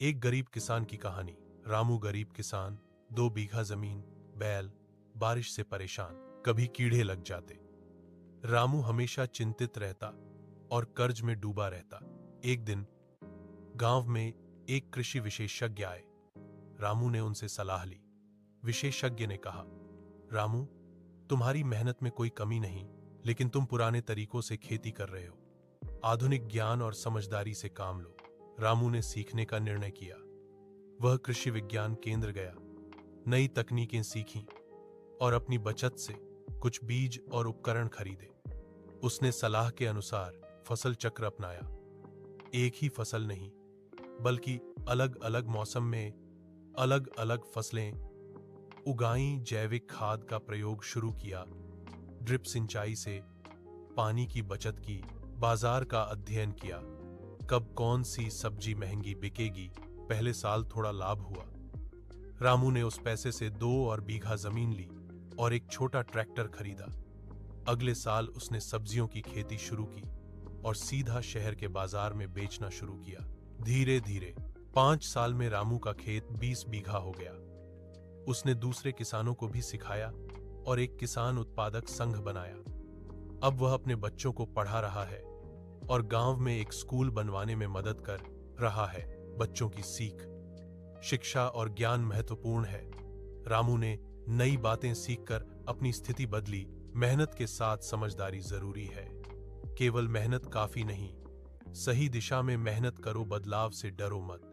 एक गरीब किसान की कहानी। रामू गरीब किसान, 2 बीघा जमीन, बैल, बारिश से परेशान, कभी कीड़े लग जाते। रामू हमेशा चिंतित रहता और कर्ज में डूबा रहता। एक दिन गांव में एक कृषि विशेषज्ञ आए। रामू ने उनसे सलाह ली। विशेषज्ञ ने कहा, रामू, तुम्हारी मेहनत में कोई कमी नहीं, लेकिन तुम पुराने तरीकों से खेती कर रहे हो। आधुनिक ज्ञान और समझदारी से काम लो। रामू ने सीखने का निर्णय किया। वह कृषि विज्ञान केंद्र गया, नई तकनीकें सीखीं और अपनी बचत से कुछ बीज और उपकरण खरीदे। उसने सलाह के अनुसार फसल चक्र अपनाया। एक ही फसल नहीं, बल्कि अलग अलग मौसम में अलग अलग फसलें उगाई। जैविक खाद का प्रयोग शुरू किया, ड्रिप सिंचाई से पानी की बचत की, बाजार का अध्ययन किया, कब कौन सी सब्जी महंगी बिकेगी। पहले साल थोड़ा लाभ हुआ। रामू ने उस पैसे से 2 बीघा जमीन ली और एक छोटा ट्रैक्टर खरीदा। अगले साल उसने सब्जियों की खेती शुरू की और सीधा शहर के बाजार में बेचना शुरू किया। धीरे धीरे 5 साल में रामू का खेत 20 बीघा हो गया। उसने दूसरे किसानों को भी सिखाया और एक किसान उत्पादक संघ बनाया। अब वह अपने बच्चों को पढ़ा रहा है और गांव में एक स्कूल बनवाने में मदद कर रहा है। बच्चों की सीख, शिक्षा और ज्ञान महत्वपूर्ण है। रामू ने नई बातें सीखकर अपनी स्थिति बदली। मेहनत के साथ समझदारी जरूरी है। केवल मेहनत काफी नहीं, सही दिशा में मेहनत करो, बदलाव से डरो मत।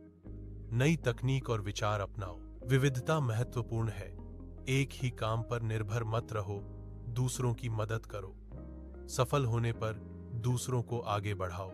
नई तकनीक और विचार अपनाओ। विविधता महत्वपूर्ण है। एक ही काम पर निर्भर मत रहो, दूसरों की मदद करो। सफल होने पर दूसरों को आगे बढ़ाओ।